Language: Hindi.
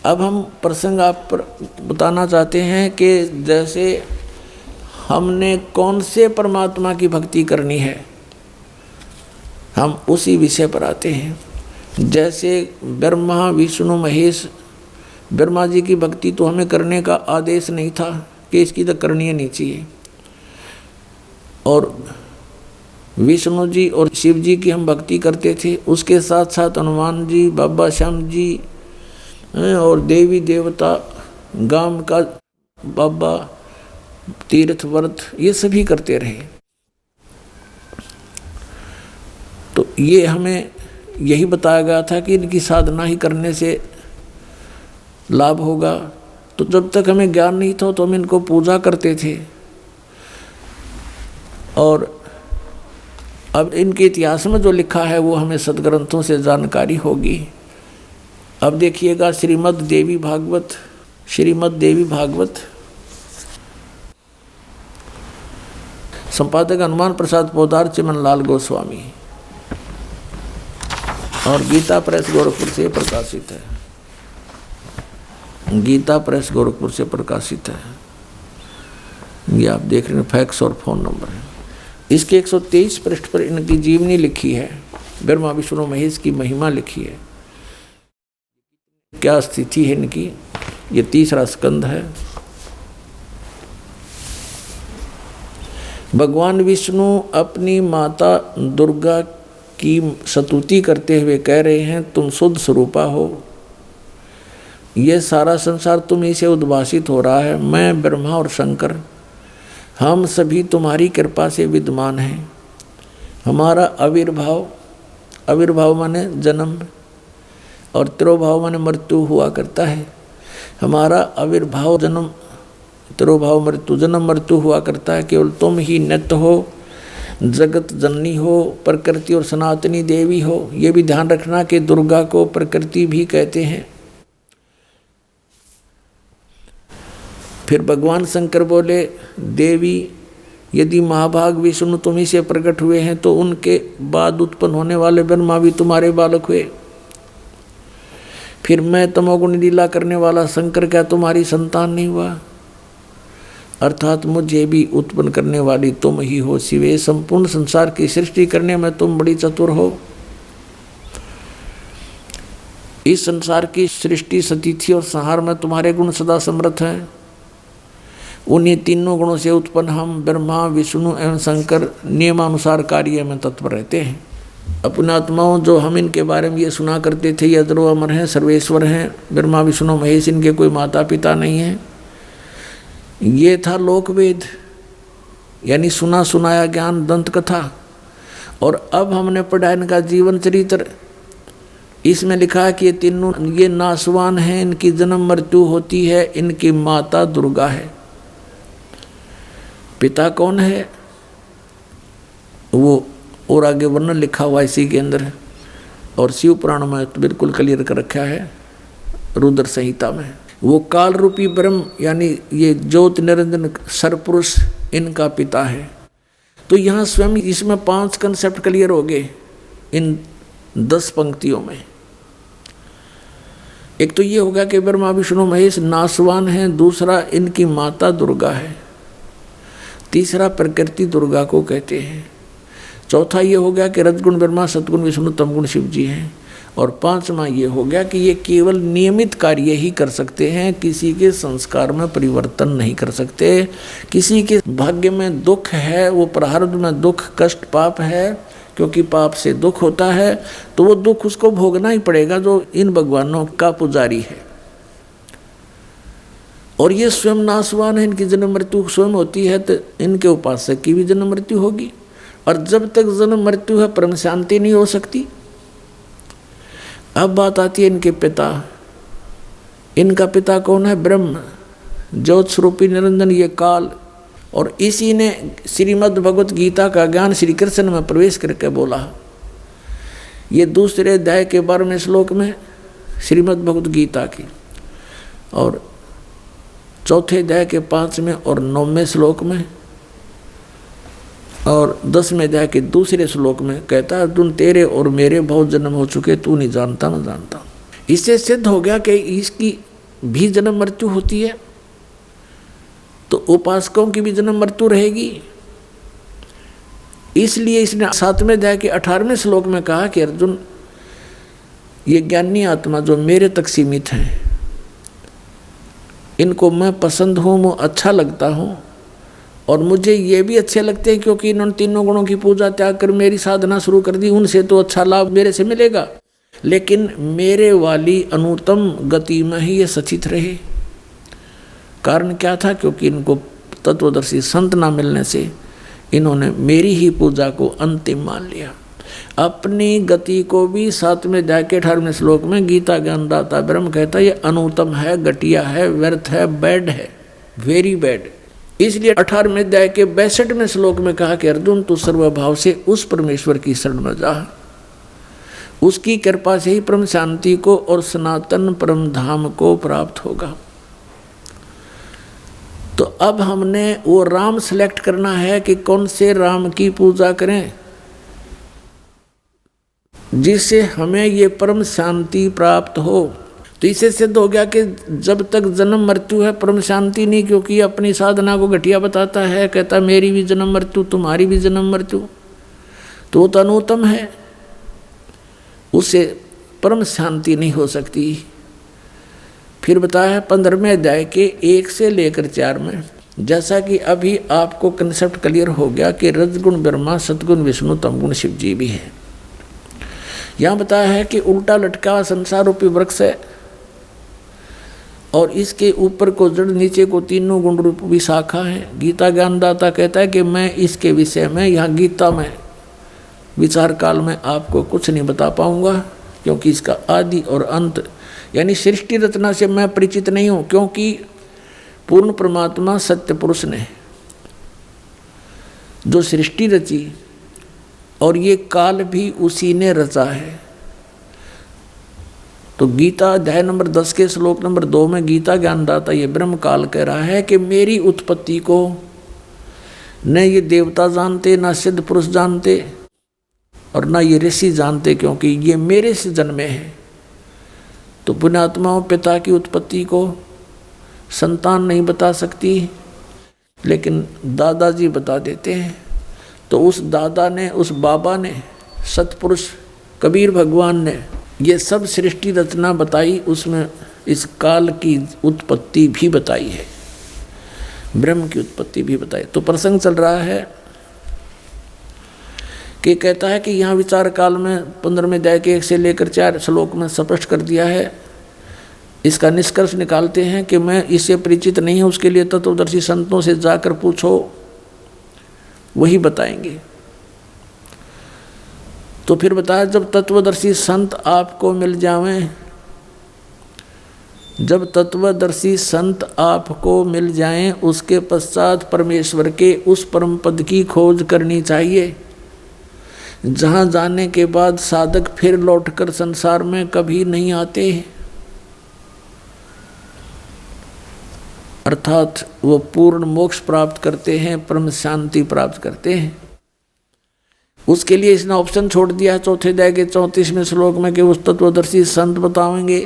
अब हम प्रसंग आप बताना चाहते हैं कि जैसे हमने कौन से परमात्मा की भक्ति करनी है, हम उसी विषय पर आते हैं। जैसे ब्रह्मा विष्णु महेश, ब्रह्मा जी की भक्ति तो हमें करने का आदेश नहीं था कि इसकी तो करनी नहीं चाहिए, और विष्णु जी और शिव जी की हम भक्ति करते थे। उसके साथ साथ हनुमान जी, बाबा श्याम जी और देवी देवता, गांव का बाबा, तीर्थ व्रत, ये सभी करते रहे। तो ये हमें यही बताया गया था कि इनकी साधना ही करने से लाभ होगा। तो जब तक हमें ज्ञान नहीं था तो हम इनको पूजा करते थे, और अब इनके इतिहास में जो लिखा है वो हमें सदग्रंथों से जानकारी होगी। अब देखिएगा श्रीमद् देवी भागवत, श्रीमद् देवी भागवत, संपादक हनुमान प्रसाद पोदार, चिमनलाल गोस्वामी, और गीता प्रेस गोरखपुर से प्रकाशित है। गीता प्रेस गोरखपुर से प्रकाशित है। ये आप देख रहे हैं, फैक्स और फोन नंबर है। इसके 123 पृष्ठ पर इनकी जीवनी लिखी है, ब्रह्मा विष्णु महेश की महिमा लिखी है, क्या स्थिति है इनकी। ये 3रा स्कंद है। भगवान विष्णु अपनी माता दुर्गा की स्तुति करते हुए कह रहे हैं, तुम शुद्ध स्वरूपा हो, ये सारा संसार तुम्हीं से उद्भासित हो रहा है। मैं ब्रह्मा और शंकर, हम सभी तुम्हारी कृपा से विद्यमान हैं। हमारा आविर्भाव, आविर्भाव माने जन्म, और तिरोभाव माने मृत्यु हुआ करता है। हमारा आविर्भाव, जन्म, तिरोभाव, मृत्यु, जन्म मृत्यु हुआ करता है। केवल तुम ही नित्य हो, जगत जननी हो, प्रकृति और सनातनी देवी हो। ये भी ध्यान रखना कि दुर्गा को प्रकृति भी कहते हैं। फिर भगवान शंकर बोले, देवी यदि महाभाग विष्णु तुम्ही से प्रकट हुए हैं तो उनके बाद उत्पन्न होने वाले ब्रह्मा भी तुम्हारे बालक हुए। फिर मैं तमोगुण लीला करने वाला शंकर क्या तुम्हारी संतान नहीं हुआ? अर्थात मुझे भी उत्पन्न करने वाली तुम ही हो शिवे। संपूर्ण संसार की सृष्टि करने में तुम बड़ी चतुर हो। इस संसार की सृष्टि, स्थिति और संहार में तुम्हारे गुण सदा समर्थ हैं। उन्हीं तीनों गुणों से उत्पन्न हम ब्रह्मा विष्णु एवं शंकर नियमानुसार कार्य में तत्पर रहते हैं। अपने आत्माओं, जो हम इनके बारे में ये सुना करते थे, ये अजरो अमर हैं, सर्वेश्वर हैं, ब्रह्मा विष्णु महेश, इनके कोई माता पिता नहीं हैं, ये था लोकवेद, यानी सुना सुनाया ज्ञान, दंत कथा। और अब हमने पढ़ा इनका जीवन चरित्र। इसमें लिखा है कि ये तीनों ये नासवान हैं, इनकी जन्म मृत्यु होती है, इनकी माता दुर्गा है। पिता कौन है वो और आगे वर्णन लिखा हुआ इसी के अंदर है, और शिव पुराण में तो बिल्कुल क्लियर कर रखा है, रुद्र संहिता में। वो काल रूपी ब्रह्म, यानी ये ज्योति निरंजन सरपुरुष, इनका पिता है। तो यहाँ स्वयं इसमें 5 कंसेप्ट क्लियर हो गए इन 10 पंक्तियों में। एक तो ये होगा कि ब्रह्मा विष्णु महेश नासवान हैं, दूसरा इनकी माता दुर्गा है, तीसरा प्रकृति दुर्गा को कहते हैं, चौथा ये हो गया कि रजगुण ब्रह्मा, सतगुण विष्णु, तमगुण शिव जी हैं, और 5वां ये हो गया कि ये केवल नियमित कार्य ही कर सकते हैं, किसी के संस्कार में परिवर्तन नहीं कर सकते। किसी के भाग्य में दुख है, वो प्रारब्ध में दुख, कष्ट, पाप है, क्योंकि पाप से दुख होता है, तो वो दुख उसको भोगना ही पड़ेगा जो इन भगवानों का पुजारी है। और ये स्वयं नासवान है, इनकी जन्म मृत्यु स्वयं होती है, तो इनके उपासक की भी जन्म मृत्यु होगी। और जब तक जन्म मृत्यु है, परम शांति नहीं हो सकती। अब बात आती है इनके पिता। इनका पिता कौन है? ब्रह्म, ज्योत स्वरूपी निरंजन, ये काल। और इसी ने श्रीमद् भगवत गीता का ज्ञान श्री कृष्ण में प्रवेश करके बोला। ये दूसरे अध्याय के 12वें श्लोक में श्रीमद् भगवत गीता की, और चौथे अध्याय के 5वें और 9वें श्लोक में, और 10वें अध्याय के दूसरे श्लोक में कहता है, अर्जुन तेरे और मेरे बहुत जन्म हो चुके, तू नहीं जानता, मैं जानता हूँ। इससे सिद्ध हो गया कि इसकी भी जन्म मृत्यु होती है, तो उपासकों की भी जन्म मृत्यु रहेगी। इसलिए इसने 7वें अध्याय के 18वें श्लोक में कहा कि अर्जुन, ये ज्ञानी आत्मा जो मेरे तक सीमित हैं, इनको मैं पसंद हूँ, मैं अच्छा लगता हूँ, और मुझे ये भी अच्छे लगते हैं क्योंकि इन्होंने तीनों गुणों की पूजा त्याग कर मेरी साधना शुरू कर दी। उनसे तो अच्छा लाभ मेरे से मिलेगा, लेकिन मेरे वाली अनुत्तम गति में ही ये सचित रहे। कारण क्या था? क्योंकि इनको तत्वदर्शी संत ना मिलने से इन्होंने मेरी ही पूजा को अंतिम मान लिया। अपनी गति को भी 7वें अध्याय के 18वें श्लोक में गीता ज्ञानदाता ब्रह्म कहता है ये अनुत्तम है, घटिया है, व्यर्थ है, बैड है, वेरी बैड। इसलिए 18वें अध्याय के 62वें श्लोक में कहा कि अर्जुन, तू सर्वभाव से उस परमेश्वर की शरण में जा, उसकी कृपा से ही परम शांति को और सनातन परम धाम को प्राप्त होगा। तो अब हमने वो राम सिलेक्ट करना है कि कौन से राम की पूजा करें जिससे हमें ये परम शांति प्राप्त हो। तो इससे सिद्ध हो गया कि जब तक जन्म मृत्यु है परम शांति नहीं, क्योंकि अपनी साधना को घटिया बताता है, कहता मेरी भी जन्म मृत्यु, तुम्हारी भी जन्म मृत्यु, तो वो तो अनुत्तम है, उससे परम शांति नहीं हो सकती। फिर बताया है 15वें अध्याय के 1 से लेकर 4 में, जैसा कि अभी आपको कंसेप्ट क्लियर हो गया कि रजगुण ब्रह्मा, सतगुण विष्णु, तमगुण शिव जी भी है। यहाँ बताया है कि उल्टा लटका संसार रूपी वृक्ष है और इसके ऊपर को जड़, नीचे को तीनों गुण रूपी शाखा है। गीता ज्ञानदाता कहता है कि मैं इसके विषय में यहाँ गीता में विचार काल में आपको कुछ नहीं बता पाऊंगा, क्योंकि इसका आदि और अंत यानी सृष्टि रचना से मैं परिचित नहीं हूँ, क्योंकि पूर्ण परमात्मा सत्य पुरुष ने जो सृष्टि रची और ये काल भी उसी ने रचा है। तो गीता अध्याय नंबर 10 के श्लोक नंबर 2 में गीता ज्ञानदाता ये ब्रह्म काल कह रहा है कि मेरी उत्पत्ति को न ये देवता जानते, ना सिद्ध पुरुष जानते और ना ये ऋषि जानते, क्योंकि ये मेरे से जन्मे हैं। तो पुण्यात्माओं, पिता की उत्पत्ति को संतान नहीं बता सकती, लेकिन दादाजी बता देते हैं। तो उस दादा ने, उस बाबा ने, सतपुरुष कबीर भगवान ने ये सब सृष्टि रचना बताई, उसमें इस काल की उत्पत्ति भी बताई है, ब्रह्म की उत्पत्ति भी बताई। तो प्रसंग चल रहा है कि कहता है कि यहाँ विचार काल में 15वें अध्याय के 1 से लेकर 4 श्लोक में स्पष्ट कर दिया है। इसका निष्कर्ष निकालते हैं कि मैं इससे परिचित नहीं हूँ, उसके लिए तत्वदर्शी संतों से जाकर पूछो, वही बताएंगे। तो फिर बताया जब तत्वदर्शी संत आपको मिल जावें, जब तत्वदर्शी संत आपको मिल जाएं, उसके पश्चात परमेश्वर के उस परम पद की खोज करनी चाहिए, जहाँ जाने के बाद साधक फिर लौटकर संसार में कभी नहीं आते, अर्थात वो पूर्ण मोक्ष प्राप्त करते हैं, परम शांति प्राप्त करते हैं। उसके लिए इसने ऑप्शन छोड़ दिया है 4थे अध्याय के 34वें श्लोक में कि उस तत्वदर्शी संत बताएंगे